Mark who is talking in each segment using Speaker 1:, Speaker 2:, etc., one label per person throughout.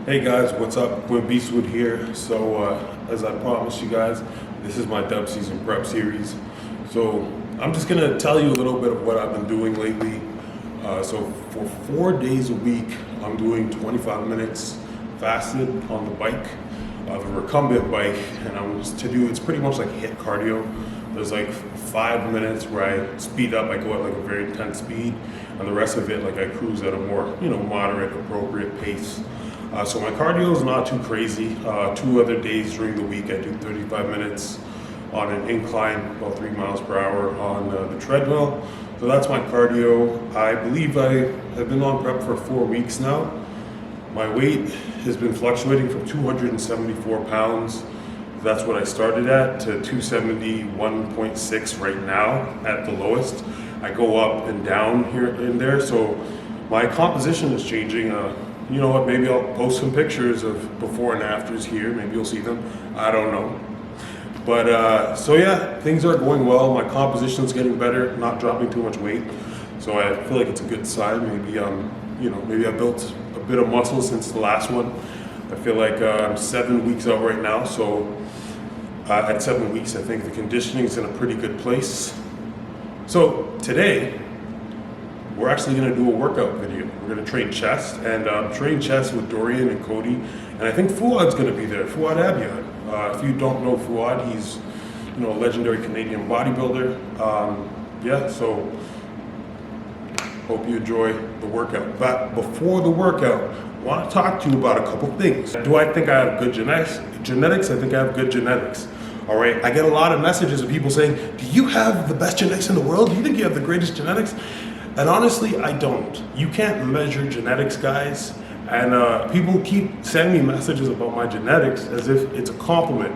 Speaker 1: Hey guys, what's up? DUBszn here. So as I promised you guys, this is my DUBszn prep series. So I'm just gonna tell you a little bit of what I've been doing lately. So for 4 days a week, I'm doing 25 minutes fasted on the bike, the recumbent bike, and it's pretty much like HIIT cardio. There's like 5 minutes where I speed up, I go at like a very intense speed, and the rest of it, like I cruise at a more, moderate, appropriate pace. So my cardio is not too crazy. 2 other days during the week, I do 35 minutes on an incline, about 3 miles per hour on the treadmill. So that's my cardio. I believe I have been on prep for 4 weeks now. My weight has been fluctuating from 274 pounds. That's what I started at, to 271.6 right now at the lowest. I go up and down here and there, so my composition is changing. You know what, maybe I'll post some pictures of before and afters here. Maybe you'll see them. I don't know. But so yeah, things are going well. My composition is getting better, not dropping too much weight. So I feel like it's a good sign. Maybe maybe I built a bit of muscle since the last one. I feel like I'm 7 weeks out right now. So at 7 weeks, I think the conditioning is in a pretty good place. So today, we're actually going to do a workout video. We're going to train chest and train chest with Dorian and Cody. And I think Fouad's going to be there, Fouad Abiad. If you don't know Fouad, he's a legendary Canadian bodybuilder. So hope you enjoy the workout. But before the workout, I want to talk to you about a couple things. Do I think I have good genetics? I think I have good genetics. All right, I get a lot of messages of people saying, do you have the best genetics in the world? Do you think you have the greatest genetics? And honestly, I don't. You can't measure genetics, guys. And people keep sending me messages about my genetics as if it's a compliment.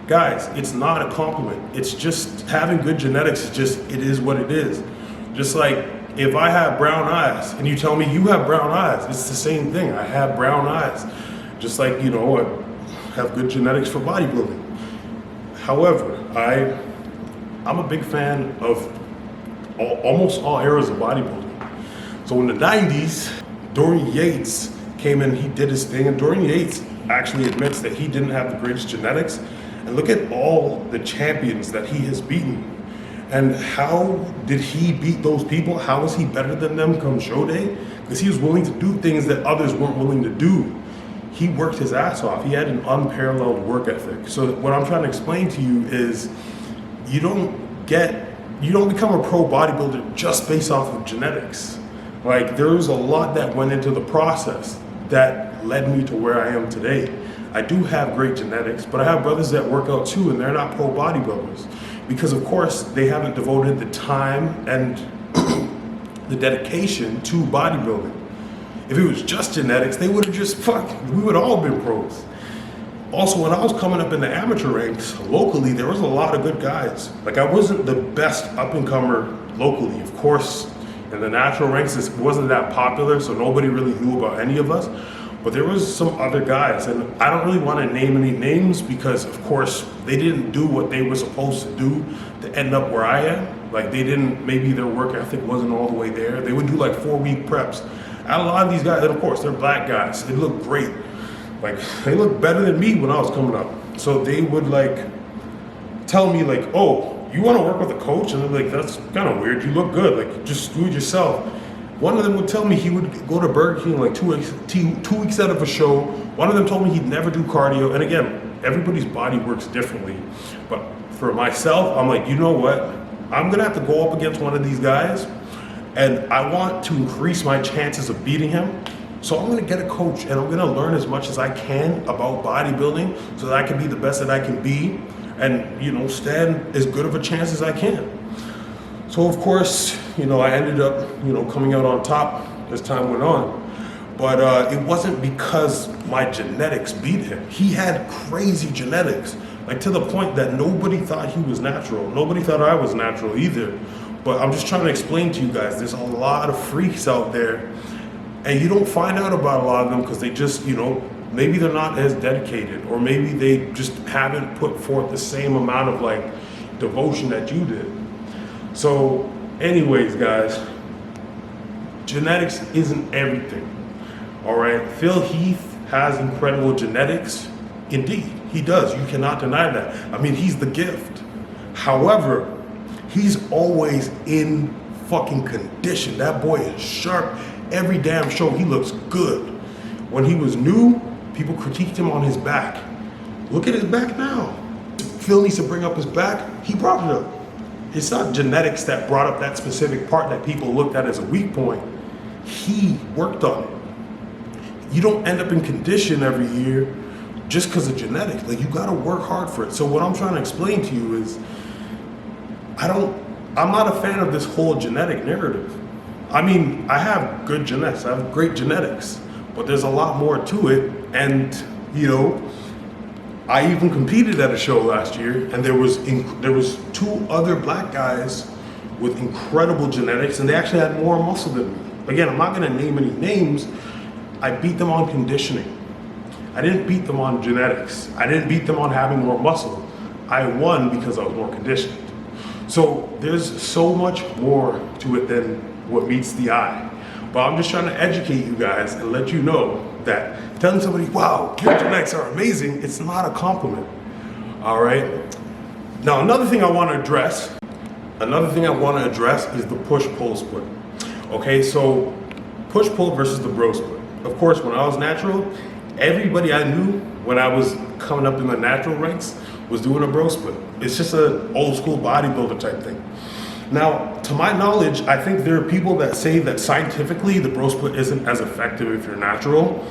Speaker 1: Guys, it's not a compliment. It's just having good genetics. It is what it is. Just like if I have brown eyes and you tell me you have brown eyes, it's the same thing. I have brown eyes. Just like, I have good genetics for bodybuilding. However, I'm a big fan of almost all eras of bodybuilding. So in the 90s, Dorian Yates came in, he did his thing, and Dorian Yates actually admits that he didn't have the greatest genetics. And look at all the champions that he has beaten. And how did he beat those people? How is he better than them come show day? Because he was willing to do things that others weren't willing to do. He worked his ass off. He had an unparalleled work ethic. So what I'm trying to explain to you is you don't become a pro bodybuilder just based off of genetics. Like, there was a lot that went into the process that led me to where I am today. I do have great genetics, but I have brothers that work out too, and they're not pro bodybuilders because, of course, they haven't devoted the time and the dedication to bodybuilding. If it was just genetics, they would have we would have all been pros. Also, when I was coming up in the amateur ranks locally, there was a lot of good guys. Like, I wasn't the best up-and-comer locally. Of course, in the natural ranks, it wasn't that popular, so nobody really knew about any of us. But there was some other guys, and I don't really want to name any names because, of course, they didn't do what they were supposed to do to end up where I am. Like, maybe their work ethic wasn't all the way there. They would do like 4-week preps. And a lot of these guys, and of course, they're black guys. They look great. Like, they look better than me when I was coming up. So they would tell me oh, you want to work with a coach? And I'm like, that's kind of weird. You look good. Like, just do it yourself. One of them would tell me he would go to Burger King 2 weeks out of a show. One of them told me he'd never do cardio. And again, everybody's body works differently. But for myself, I'm like, you know what? I'm going to have to go up against one of these guys. And I want to increase my chances of beating him. So I'm going to get a coach and I'm going to learn as much as I can about bodybuilding so that I can be the best that I can be and, stand as good of a chance as I can. So of course, I ended up, coming out on top as time went on. But it wasn't because my genetics beat him. He had crazy genetics, to the point that nobody thought he was natural. Nobody thought I was natural either. But I'm just trying to explain to you guys, there's a lot of freaks out there. And you don't find out about a lot of them because they just, maybe they're not as dedicated, or maybe they just haven't put forth the same amount of devotion that you did. So anyways, guys, genetics isn't everything. All right, Phil Heath has incredible genetics. Indeed, he does. You cannot deny that. I mean, he's the gift. However, he's always in fucking condition. That boy is sharp. Every damn show, he looks good. When he was new, people critiqued him on his back. Look at his back now. Phil needs to bring up his back. He brought it up. It's not genetics that brought up that specific part that people looked at as a weak point. He worked on it. You don't end up in condition every year just because of genetics. Like, you gotta work hard for it. So what I'm trying to explain to you is, I'm not a fan of this whole genetic narrative. I mean, I have good genetics, I have great genetics, but there's a lot more to it. And, you know, I even competed at a show last year, and there was 2 other black guys with incredible genetics, and they actually had more muscle than me. Again, I'm not gonna name any names. I beat them on conditioning. I didn't beat them on genetics. I didn't beat them on having more muscle. I won because I was more conditioned. So there's so much more to it than what meets the eye. But I'm just trying to educate you guys and let you know that telling somebody, wow, your genetics are amazing, it's not a compliment. All right? Now, another thing I want to address is the push-pull split. Okay, so push-pull versus the bro split. Of course, when I was natural, everybody I knew when I was coming up in the natural ranks was doing a bro split. It's just an old school bodybuilder type thing. Now, to my knowledge, I think there are people that say that scientifically the bro split isn't as effective if you're natural.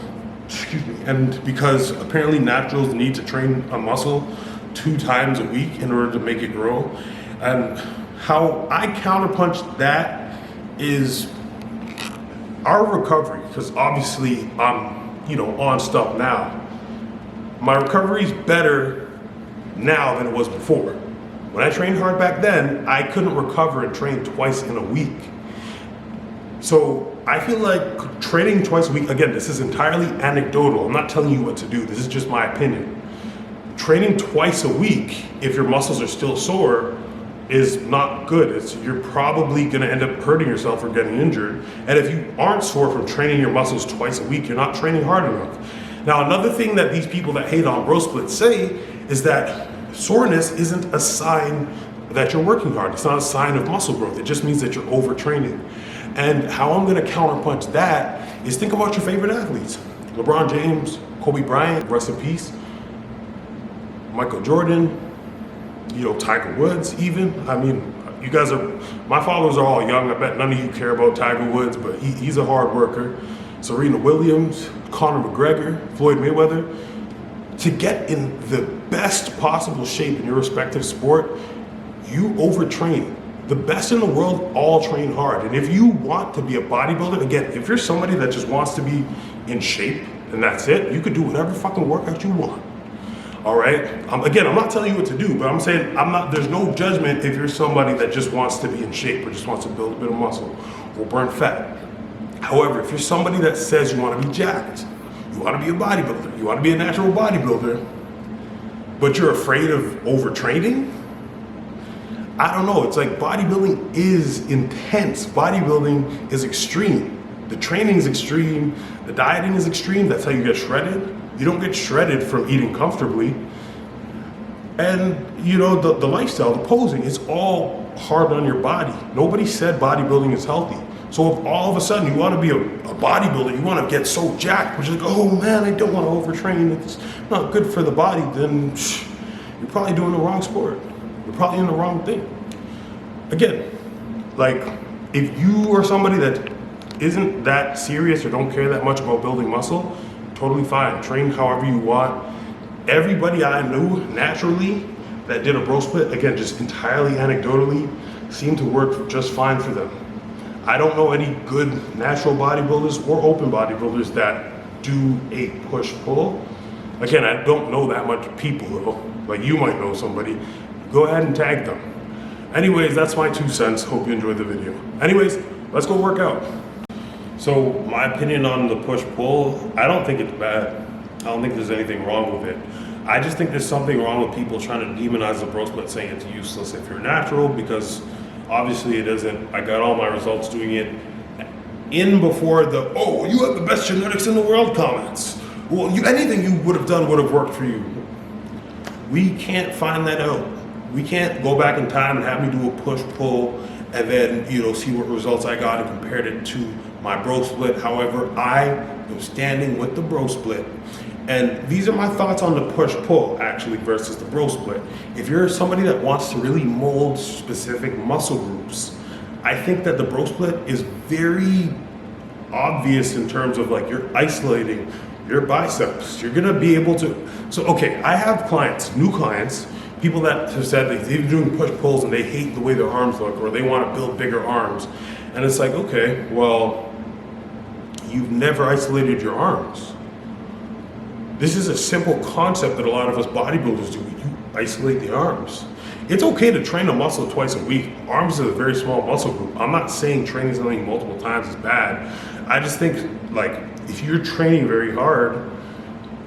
Speaker 1: Excuse me. And because apparently naturals need to train a muscle 2 times a week in order to make it grow. And how I counterpunch that is our recovery, because obviously I'm, you know, on stuff now. My recovery is better now than it was before. When I trained hard back then, I couldn't recover and train twice in a week. So I feel like training twice a week, again, this is entirely anecdotal. I'm not telling you what to do. This is just my opinion. Training twice a week, if your muscles are still sore, is not good. You're probably gonna end up hurting yourself or getting injured. And if you aren't sore from training your muscles twice a week, you're not training hard enough. Now, another thing that these people that hate on bro splits say is that soreness isn't a sign that you're working hard. It's not a sign of muscle growth. It just means that you're overtraining. And how I'm gonna counterpunch that is think about your favorite athletes. LeBron James, Kobe Bryant, rest in peace. Michael Jordan, you know, Tiger Woods even. I mean, you guys are, my followers are all young. I bet none of you care about Tiger Woods, but he's a hard worker. Serena Williams, Conor McGregor, Floyd Mayweather. To get in the best possible shape in your respective sport, you overtrain. The best in the world all train hard. And if you want to be a bodybuilder, again, if you're somebody that just wants to be in shape and that's it, you could do whatever fucking workout you want. All right? Again, I'm not telling you what to do, but I'm saying there's no judgment if you're somebody that just wants to be in shape or just wants to build a bit of muscle or burn fat. However, if you're somebody that says you want to be jacked, you want to be a bodybuilder, you want to be a natural bodybuilder, but you're afraid of overtraining, I don't know. It's like bodybuilding is intense. Bodybuilding is extreme. The training is extreme. The dieting is extreme. That's how you get shredded. You don't get shredded from eating comfortably. And you know, the lifestyle, the posing, is all hard on your body. Nobody said bodybuilding is healthy. So if all of a sudden you want to be a bodybuilder, you want to get so jacked, which is like, oh man, I don't want to overtrain, it's not good for the body, then you're probably doing the wrong sport. You're probably in the wrong thing. Again, like, if you are somebody that isn't that serious or don't care that much about building muscle, totally fine. Train however you want. Everybody I knew naturally that did a bro split, again, just entirely anecdotally, seemed to work just fine for them. I don't know any good natural bodybuilders or open bodybuilders that do a push-pull. Again, I don't know that much people though. Like, you might know somebody. Go ahead and tag them. Anyways, that's my 2 cents. Hope you enjoyed the video. Anyways, let's go work out. So my opinion on the push-pull, I don't think it's bad. I don't think there's anything wrong with it. I just think there's something wrong with people trying to demonize the bro split, saying it's useless if you're natural, because obviously it isn't. I got all my results doing it in before the, oh, you have the best genetics in the world comments. Well, anything you would have done would have worked for you. We can't find that out. We can't go back in time and have me do a push-pull and then, see what results I got and compared it to my bro split. However, I am standing with the bro split. And these are my thoughts on the push-pull, actually, versus the bro split. If you're somebody that wants to really mold specific muscle groups, I think that the bro split is very obvious in terms of like you're isolating your biceps. You're gonna be able to, so okay, I have clients, new clients, people that have said they've been doing push-pulls and they hate the way their arms look or they wanna build bigger arms. And it's like, okay, well, you've never isolated your arms. This is a simple concept that a lot of us bodybuilders do. You isolate the arms. It's okay to train a muscle twice a week. Arms is a very small muscle group. I'm not saying training something multiple times is bad. I just think like if you're training very hard,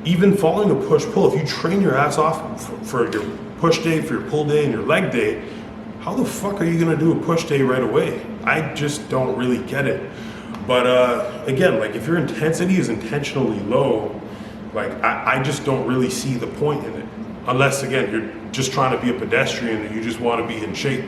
Speaker 1: even following a push-pull, if you train your ass off for your push day, for your pull day, and your leg day, how the fuck are you gonna do a push day right away? I just don't really get it. But again, like if your intensity is intentionally low, like I just don't really see the point in it. Unless again, you're just trying to be a pedestrian and you just want to be in shape.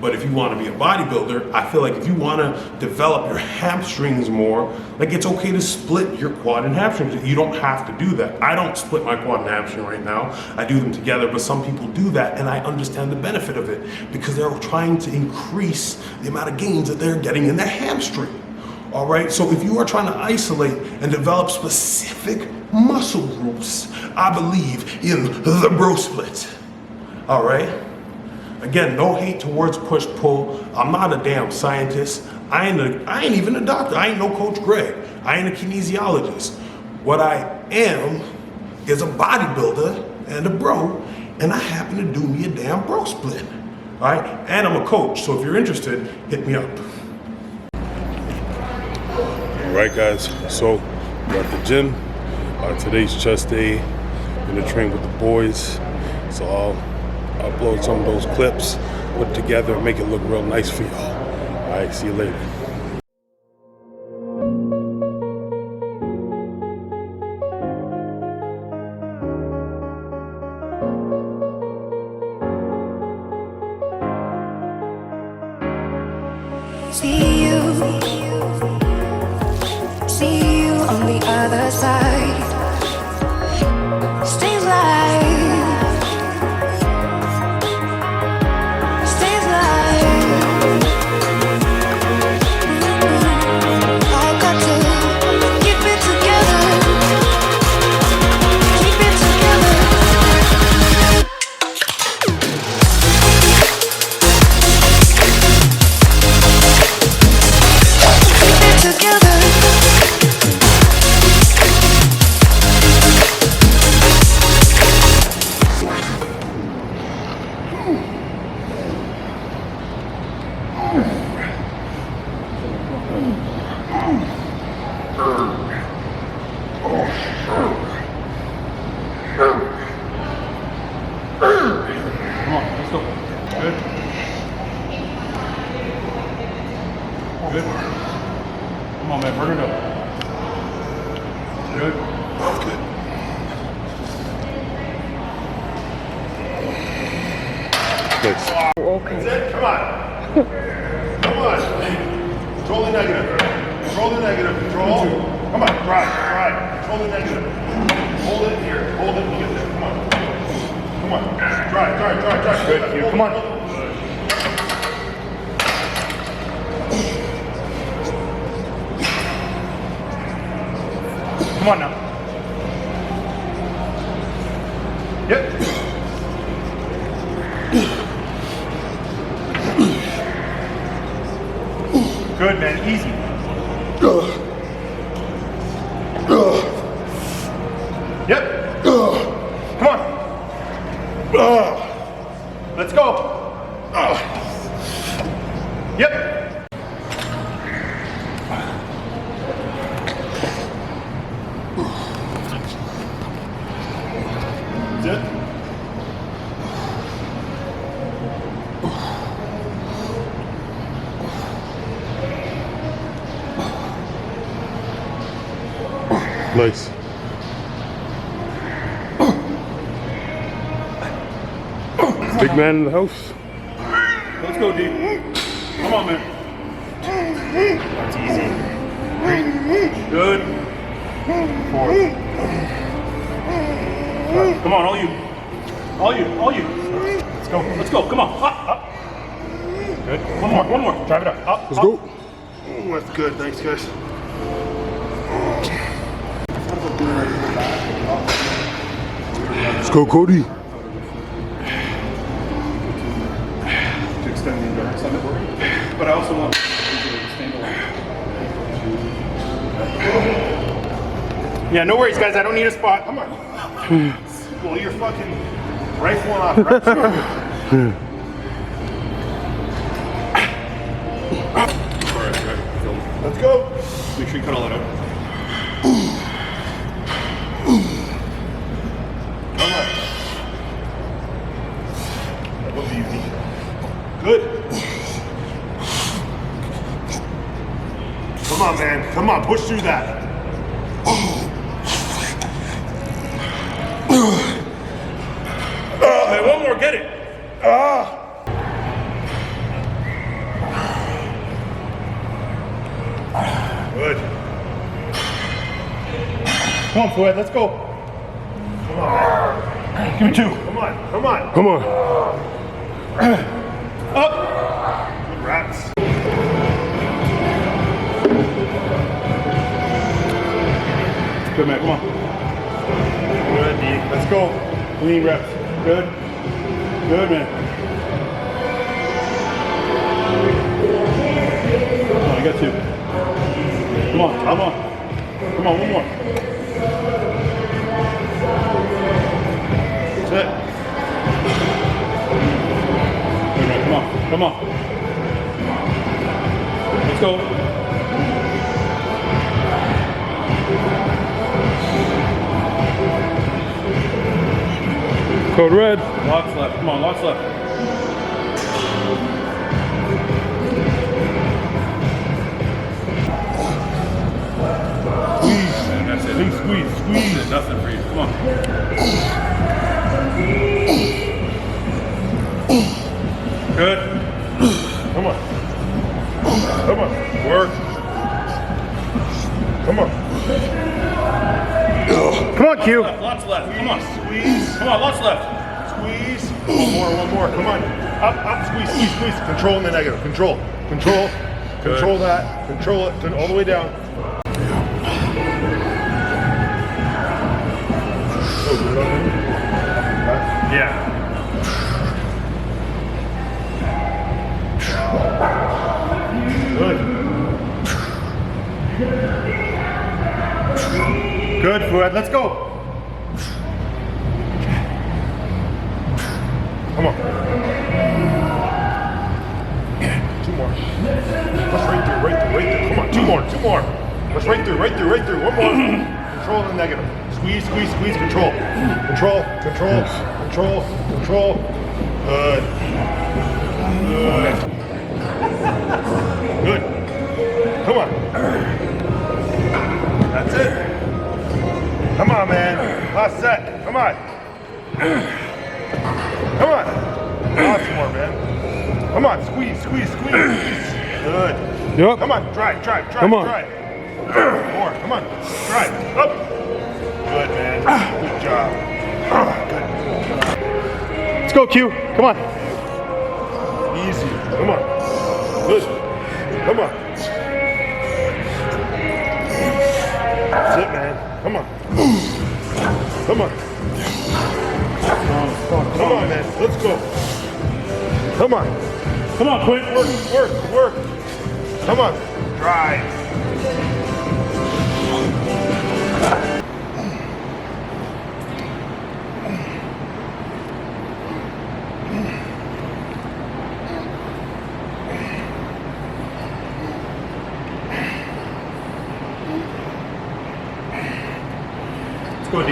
Speaker 1: But if you want to be a bodybuilder, I feel like if you want to develop your hamstrings more, like it's okay to split your quad and hamstrings. You don't have to do that. I don't split my quad and hamstring right now. I do them together, but some people do that and I understand the benefit of it because they're trying to increase the amount of gains that they're getting in their hamstring. All right, so if you are trying to isolate and develop specific muscle groups, I believe in the bro split. All right? Again, no hate towards push-pull. I'm not a damn scientist. I ain't even a doctor. I ain't no Coach Greg. I ain't a kinesiologist. What I am is a bodybuilder and a bro, and I happen to do me a damn bro split. All right? And I'm a coach, so if you're interested, hit me up. All right, guys, so we're at the gym. Today's chest day. Gonna train with the boys. So I'll upload some of those clips, put it together, and make it look real nice for y'all. All right, see you later.
Speaker 2: See you on the other side. Stay alive. Stay alive. I got to keep it together. Keep it together. Keep it together.
Speaker 3: Come on, let's go. Good. Good. Come on, man, burn it up. Good.
Speaker 1: Good. Thanks.
Speaker 4: Okay.
Speaker 1: That's it. Come on. Come on. Control the negative. Control the negative. Control. Come on. Drive. Control the negative. Hold it here. Hold it. Get there. Come on. Come on. Drive.
Speaker 3: Good. Here. Come on. Come on now. Yep. Good, man. Easy. Yep. Come on. Let's go. Yep. That's it.
Speaker 1: Nice.
Speaker 4: Big man in the house.
Speaker 3: Let's go, D. Come on, man. That's easy. 3. Good. 4. 5. Come on, all you. All you. All you. Let's go. Let's go. Come on. Up. Good. One more. Drive it up.
Speaker 4: Let's go.
Speaker 3: Ooh, that's good. Thanks, guys.
Speaker 4: Let's go, Cody.
Speaker 3: To extend the endurance on the board. But I also want to stand alone. Yeah, no worries, guys. I don't need a spot. Come on. Well, you're fucking rifling off. Let's go. Make sure you cut all that out. Come on. That was easy. Good. Come on, man. Come on. Push through that. Oh, man. One more. Get it. Good. Come on, Fouad, let's go. Come on, man. Give me 2. Come on.
Speaker 4: Come on.
Speaker 3: Up. Good rats. Good, man. Come on. Good, D. Let's go. Lean reps. Good. Good, man. Come on, I got 2. Come on, one more. That's it. Good, man. Come on. Let's go.
Speaker 4: Code red.
Speaker 3: Lots left. Come on, lots left. That's it. Squeeze. That's it. Nothing for you. Come on. Good. Come on. Work. Come on.
Speaker 4: Come on, Q.
Speaker 3: Lots left. Come on. Squeeze. Come on, lots left. Squeeze. One more. Come on. Up. Squeeze. Control in the negative. Control that. Control it all the way down. Yeah. Good, Fouad. Let's go. Come on. 2 more. Push right through. Come on, 2 more. Push right through. 1 more. Control the negative. Squeeze. Control. Good. Come on. That's it. Come on, man. Last set. Come on. Lots more, man. Come on. Squeeze. Good.
Speaker 4: Yep.
Speaker 3: Come on. Drive.
Speaker 4: Come on.
Speaker 3: More. Come on. Drive. Up. Good, man. Good job. Good. Let's go, Q. Come on. Easy. Come on. Good. Come on. That's it, man. Come on. Come on, man. Let's go. Come on, Quint. Work. Come on. Drive. Let's go, D.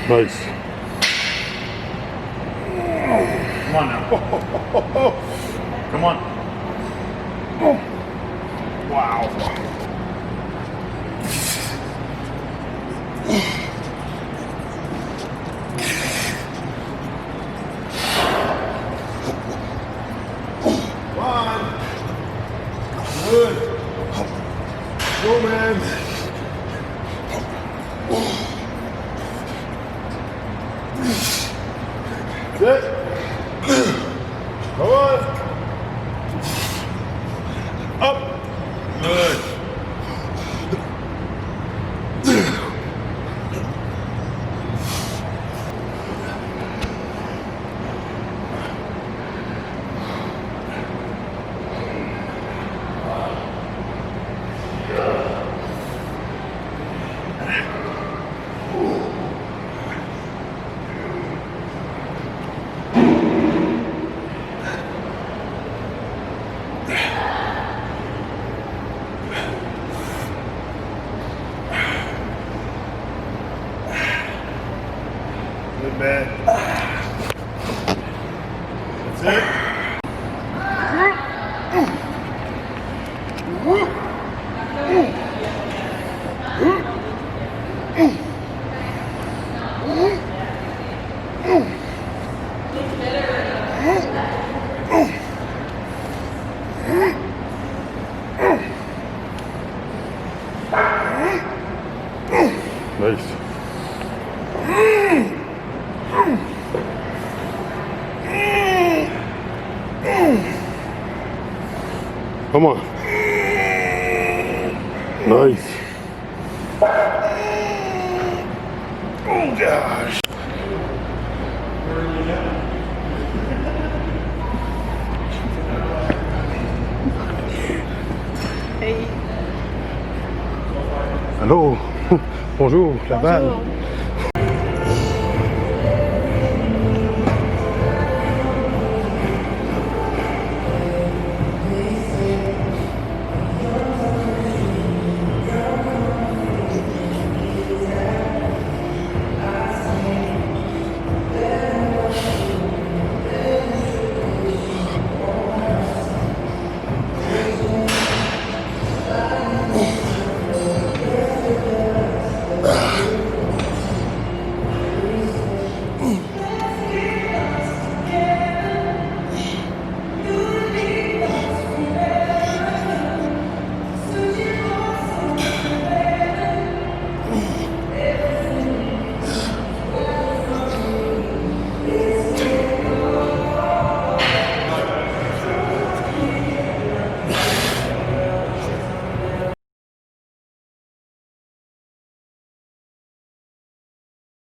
Speaker 4: Nice.
Speaker 3: Come on now. Come on. Wow. Come on. Good. Go, man. Good. Come on. Up. Good. Good, man. That's it.
Speaker 4: Nice. Come on. Nice.
Speaker 3: Oh, gosh.
Speaker 4: Allô. Bonjour, ça va?